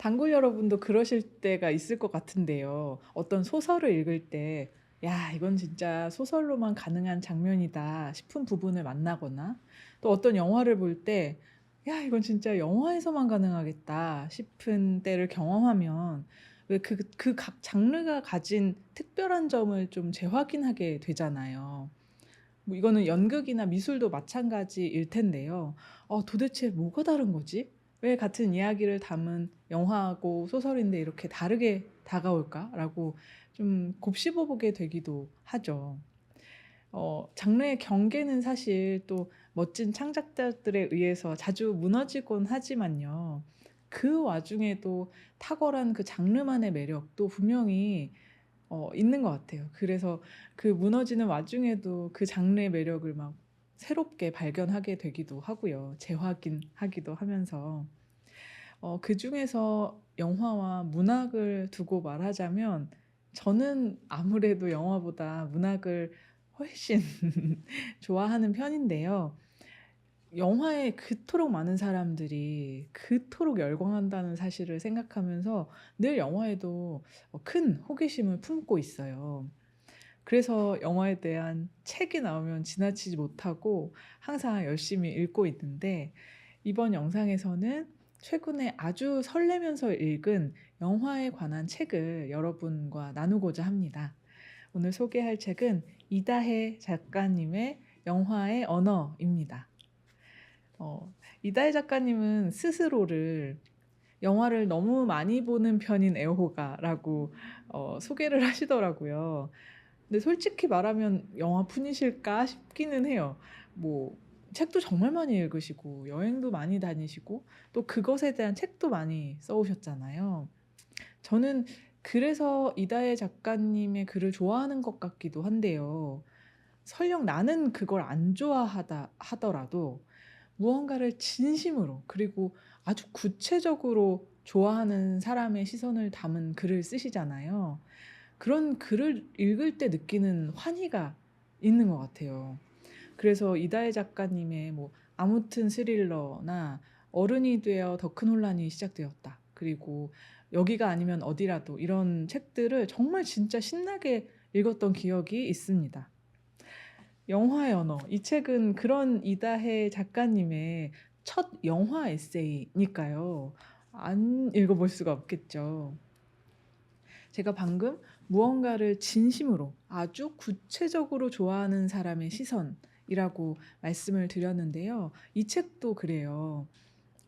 단골 여러분도 그러실 때가 있을 것 같은데요. 어떤 소설을 읽을 때 '야 이건 진짜 소설로만 가능한 장면이다.' 싶은 부분을 만나거나 또 어떤 영화를 볼 때 '야 이건 진짜 영화에서만 가능하겠다.' 싶은 때를 경험하면 왜 그 각 장르가 가진 특별한 점을 좀 재확인하게 되잖아요. 뭐 이거는 연극이나 미술도 마찬가지일 텐데요. '도대체 뭐가 다른 거지? 왜 같은 이야기를 담은 영화하고 소설인데 이렇게 다르게 다가올까?'라고 좀 곱씹어 보게 되기도 하죠. 장르의 경계는 사실 또 멋진 창작자들에 의해서 자주 무너지곤 하지만요. 그 와중에도 탁월한 그 장르만의 매력도 분명히 있는 것 같아요. 그래서 그 무너지는 와중에도 그 장르의 매력을 막 새롭게 발견하게 되기도 하고요. 재확인하기도 하면서. 그중에서 영화와 문학을 두고 말하자면 저는 아무래도 영화보다 문학을 훨씬 좋아하는 편인데요. 영화에 그토록 많은 사람들이 그토록 열광한다는 사실을 생각하면서 늘 영화에도 큰 호기심을 품고 있어요. 그래서 영화에 대한 책이 나오면 지나치지 못하고 항상 열심히 읽고 있는데 이번 영상에서는 최근에 아주 설레면서 읽은 영화에 관한 책을 여러분과 나누고자 합니다. 오늘 소개할 책은 이다혜 작가님의 영화의 언어입니다. 이다혜 작가님은 스스로를 "영화를 너무 많이 보는 편인 애호가라고 소개를 하시더라고요. 근데 솔직히 말하면 영화뿐이실까 싶기는 해요. 뭐 책도 정말 많이 읽으시고 여행도 많이 다니시고 또 그것에 대한 책도 많이 써 오셨잖아요. 저는 그래서 이다혜 작가님의 글을 좋아하는 것 같기도 한데요. 설령 나는 그걸 안 좋아하다 하더라도 무언가를 진심으로 그리고 아주 구체적으로 좋아하는 사람의 시선을 담은 글을 쓰시잖아요. 그런 글을 읽을 때 느끼는 환희가 있는 것 같아요. 그래서 이다혜 작가님의 뭐 아무튼 스릴러나 어른이 되어 더 큰 혼란이 시작되었다. 그리고 여기가 아니면 어디라도 이런 책들을 정말 진짜 신나게 읽었던 기억이 있습니다. 영화의 언어. 이 책은 그런 이다혜 작가님의 첫 영화 에세이니까요. 안 읽어볼 수가 없겠죠. 제가 방금 무언가를 진심으로 아주 구체적으로 좋아하는 사람의 시선이라고 말씀을 드렸는데요. 이 책도 그래요.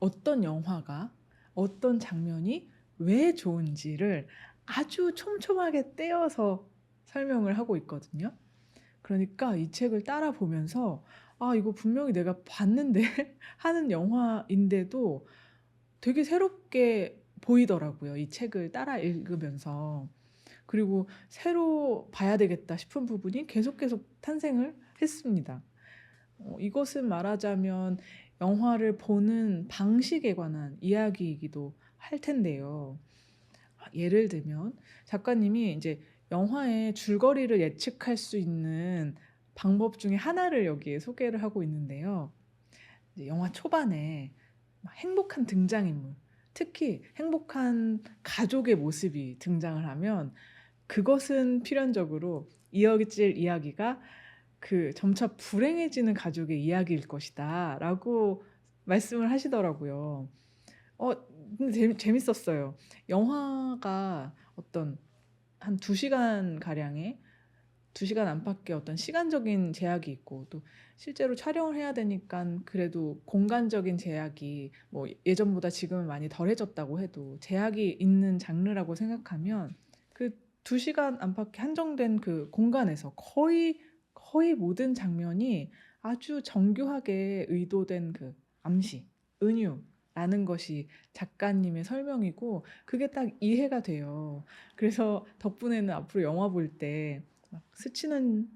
어떤 영화가 어떤 장면이 왜 좋은지를 아주 촘촘하게 떼어서 설명을 하고 있거든요. 그러니까 이 책을 따라 보면서 '아 이거 분명히 내가 봤는데.' 하는 영화인데도 되게 새롭게 보이더라고요, 이 책을 따라 읽으면서. 그리고 '새로 봐야 되겠다.' 싶은 부분이 계속 탄생을 했습니다. 이것은 말하자면 영화를 보는 방식에 관한 이야기이기도 할 텐데요. 예를 들면 작가님이 인제 영화의 줄거리를 예측할 수 있는 방법 중에 하나를 여기에 소개를 하고 있는데요. 이제 영화 초반에 막 행복한 등장인물, 특히 행복한 가족의 모습이 등장을 하면 그것은 필연적으로 이어질 이야기가 그 점차 불행해지는 가족의 이야기일 것이다라고 말씀을 하시더라고요. 근데 재밌었어요. 영화가 어떤 한 2 시간 가량의 2 시간 안팎의 어떤 시간적인 제약이 있고 또 실제로 촬영을 해야 되니깐 그래도 공간적인 제약이 뭐 예전보다 지금은 많이 덜해졌다고 해도 제약이 있는 장르라고 생각하면 그 2 시간 안팎의 한정된 그 공간에서 거의 모든 장면이 아주 정교하게 의도된 그 암시, 은유라는 것이 작가님의 설명이고 그게 딱 이해가 돼요. 그래서 덕분에는 앞으로 영화 볼 때 막 스치는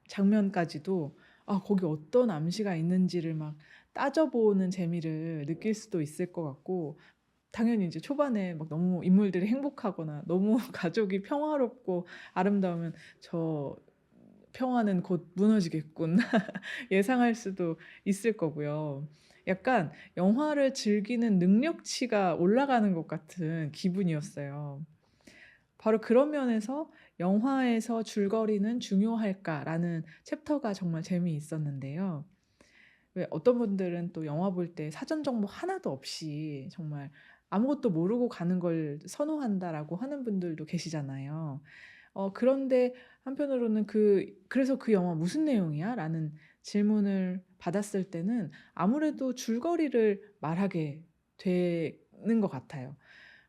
장면까지도 거기 어떤 암시가 있는지를 막 따져보는 재미를 느낄 수도 있을 것 같고 당연히 이제 초반에 막 너무 인물들이 행복하거나 너무 가족이 평화롭고 아름다우면 '저 평화는 곧 무너지겠군.' 예상할 수도 있을 거고요. 약간 영화를 즐기는 능력치가 올라가는 것 같은 기분이었어요. 바로 그런 면에서 '영화에서 줄거리는 중요할까?'라는 챕터가 정말 재미있었는데요. 왜 어떤 분들은 또 영화 볼 때 사전 정보 하나도 없이 정말 아무것도 모르고 가는 걸 선호한다라고 하는 분들도 계시잖아요. 그런데 한편으로는 "그래서 그 영화 무슨 내용이야?"라는 질문을 받았을 때는 아무래도 줄거리를 말하게 되는 것 같아요.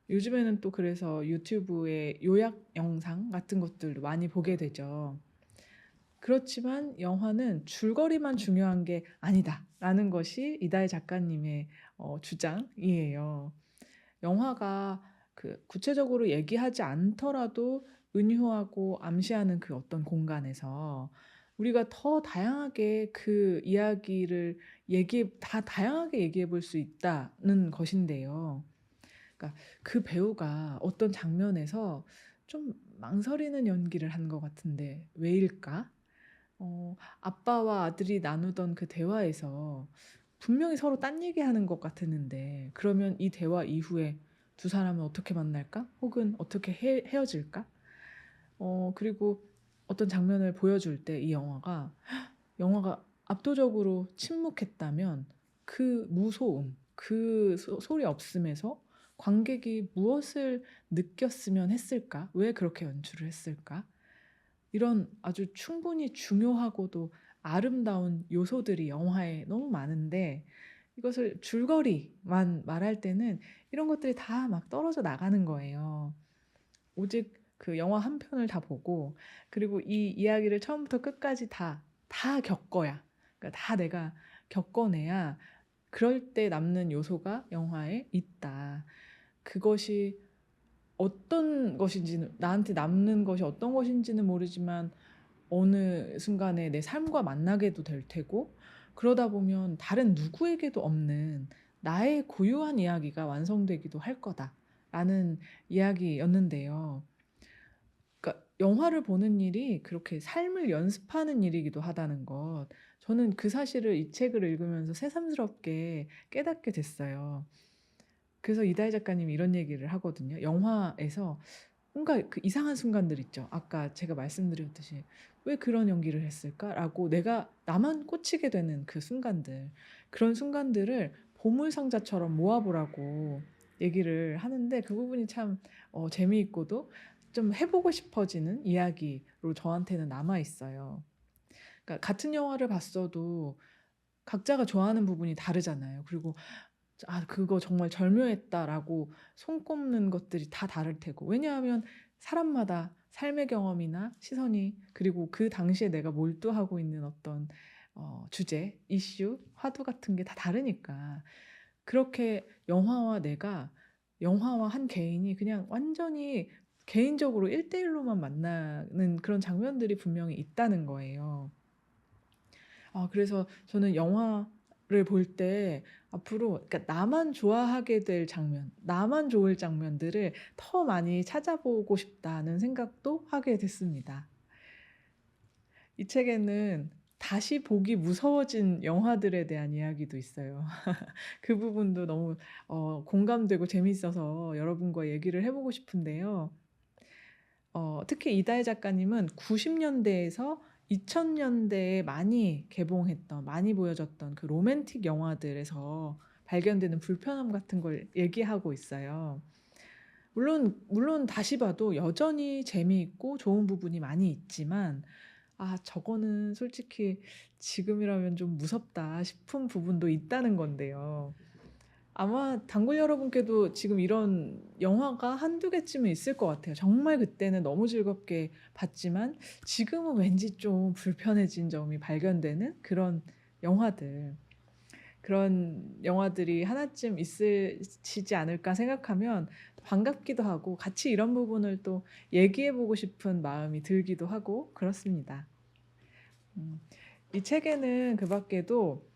요즘에는 또 그래서 유튜브에 요약 영상 같은 것들도 많이 보게 되죠. 그렇지만 영화는 '줄거리만 중요한 게 아니다.'라는 것이 이다혜 작가님의 주장이에요. 영화가 구체적으로 얘기하지 않더라도 은유하고 암시하는 그 어떤 공간에서 우리가 더 다양하게 그 이야기를 다양하게 얘기해 볼 수 있다는 것인데요. 그러니까 그 배우가 어떤 장면에서 좀 망설이는 연기를 한 것 같은데 왜일까? 아빠와 아들이 나누던 그 대화에서 분명히 서로 딴 얘기하는 것 같았는데 그러면 이 대화 이후에 두 사람은 어떻게 만날까? 혹은 어떻게 헤어질까? 그리고 어떤 장면을 보여줄 때 이 영화가 압도적으로 침묵했다면 그 무소음, 그 소리 없음에서 관객이 무엇을 느꼈으면 했을까? 왜 그렇게 연출을 했을까? 이런 아주 충분히 중요하고도 아름다운 요소들이 영화에 너무 많은데 이것을 줄거리만 말할 때는 이런 것들이 다 막 떨어져 나가는 거예요. 오직 그 영화 한 편을 다 보고 그리고 이 이야기를 처음부터 끝까지 다 겪어야 그러니까 다 내가 겪어내야 그럴 때 남는 요소가 영화에 있다. 그것이 어떤 것인지는 나한테 남는 것이 어떤 것인지는 모르지만 어느 순간에 내 삶과 만나게도 될 테고 그러다 보면 다른 누구에게도 없는 나의 고유한 이야기가 완성되기도 할 거다라는 이야기였는데요. 그러니까 영화를 보는 일이 그렇게 삶을 연습하는 일이기도 하다는 것. 저는 그 사실을 이 책을 읽으면서 새삼스럽게 깨닫게 됐어요. 그래서 이다혜 작가님이 이런 얘기를 하거든요. 영화에서 뭔가 그 이상한 순간들 있죠. 아까 제가 말씀드렸듯이 '왜 그런 연기를 했을까?'라고 내가 나만 꽂히게 되는 그 순간들. 그런 순간들을 보물상자처럼 모아 보라고 얘기를 하는데 그 부분이 참 재미있고도 좀 해 보고 싶어지는 이야기로 저한테는 남아 있어요. 그러니까 같은 영화를 봤어도 각자가 좋아하는 부분이 다르잖아요. 그리고 '아 그거 정말 절묘했다.'라고 손꼽는 것들이 다 다를 테고 왜냐하면 사람마다 삶의 경험이나 시선이 그리고 그 당시에 내가 몰두하고 있는 어떤 주제, 이슈, 화두 같은 게 다 다르니까 그렇게 영화와 한 개인이 그냥 완전히 개인적으로 1대1 로만 만나는 그런 장면들이 분명히 있다는 거예요. 그래서 저는 영화를 볼 때 앞으로 그러니까 나만 좋아하게 될 장면, 나만 좋을 장면들을 더 많이 찾아보고 싶다는 생각도 하게 됐습니다. 이 책에는 다시 보기 무서워진 영화들에 대한 이야기도 있어요. 그 부분도 너무 공감되고 재미있어서 여러분과 얘기를 해 보고 싶은데요. 특히 이다혜 작가님은 90 년대에서 2000 년대에 많이 개봉했던 많이 보여졌던 그 로맨틱 영화들에서 발견되는 불편함 같은 걸 얘기하고 있어요. 물론 다시 봐도 여전히 재미있고 좋은 부분이 많이 있지만 '아 저거는 솔직히 지금이라면 좀 무섭다.' 싶은 부분도 있다는 건데요. 아마 단골 여러분께도 지금 이런 영화가 한두 개쯤은 있을 것 같아요. 정말 그때는 너무 즐겁게 봤지만 지금은 왠지 좀 불편해진 점이 발견되는 그런 영화들. 그런 영화들이 하나쯤 있으시지 않을까 생각하면 반갑기도 하고 같이 이런 부분을 또 얘기해 보고 싶은 마음이 들기도 하고 그렇습니다. 음. 이 책에는 그 밖에도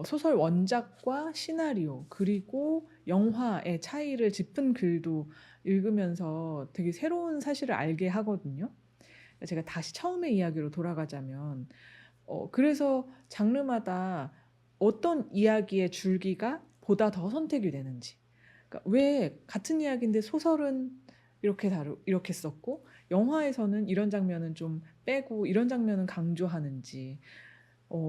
소설 원작과 시나리오 그리고 영화의 차이를 짚은 글도 읽으면서 되게 새로운 사실을 알게 하거든요. 제가 다시 처음의 이야기로 돌아가자면 그래서 장르마다 어떤 이야기의 줄기가 보다 더 선택이 되는지. 그러니까 왜 같은 이야기인데 소설은 이렇게 썼고 영화에서는 이런 장면은 좀 빼고 이런 장면은 강조하는지.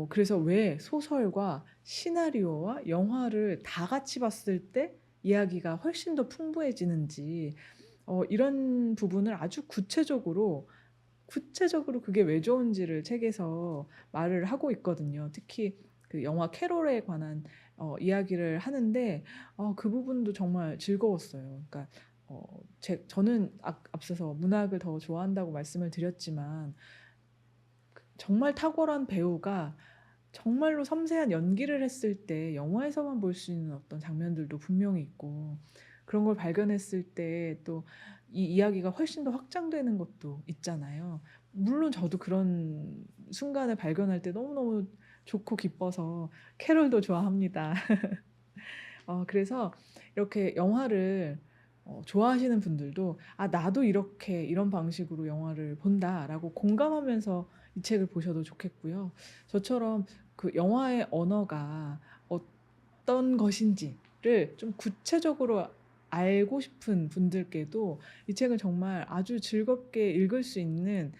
그래서 왜 소설과 시나리오와 영화를 다 같이 봤을 때 이야기가 훨씬 더 풍부해지는지 이런 부분을 아주 구체적으로 그게 왜 좋은지를 책에서 말을 하고 있거든요. 특히 그 영화 캐롤에 관한 이야기를 하는데 그 부분도 정말 즐거웠어요. 그러니까 저는 앞서서 문학을 더 좋아한다고 말씀을 드렸지만 정말 탁월한 배우가 정말로 섬세한 연기를 했을 때 영화에서만 볼 수 있는 어떤 장면들도 분명히 있고 그런 걸 발견했을 때 또 이 이야기가 훨씬 더 확장되는 것도 있잖아요. 물론 저도 그런 순간을 발견할 때 너무너무 좋고 기뻐서 캐롤도 좋아합니다. 그래서 이렇게 영화를 좋아하시는 분들도 '아 나도 이렇게 이런 방식으로 영화를 본다.'라고 공감하면서 이 책을 보셔도 좋겠고요. 저처럼 그 영화의 언어가 어떤 것인지를 좀 구체적으로 알고 싶은 분들께도 이 책은 정말 아주 즐겁게 읽을 수 있는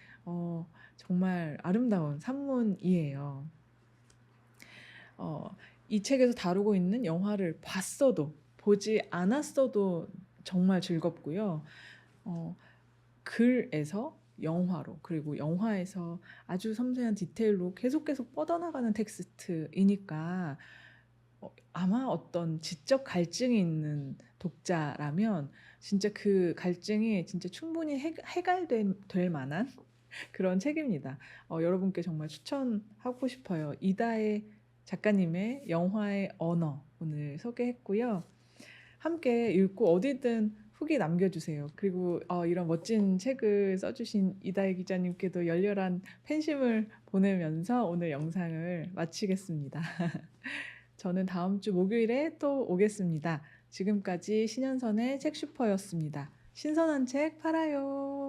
정말 아름다운 산문이에요. 어 이 책에서 다루고 있는 영화를 봤어도 보지 않았어도 정말 즐겁고요. 어 글에서 영화로 그리고 영화에서 아주 섬세한 디테일로 계속 뻗어나가는 텍스트이니까 아마 어떤 지적 갈증이 있는 독자라면 진짜 그 갈증이 진짜 충분히 될 만한 그런 책입니다. 여러분께 정말 추천하고 싶어요. 이다혜 작가님의 영화의 언어 오늘 소개했고요. 함께 읽고 어디든 후기 남겨주세요. 그리고 이런 멋진 책을 써주신 이다혜 기자님께도 열렬한 팬심을 보내면서 오늘 영상을 마치겠습니다. 저는 다음 주 목요일에 또 오겠습니다. 지금까지 신현선의 책슈퍼였습니다. 신선한 책 팔아요.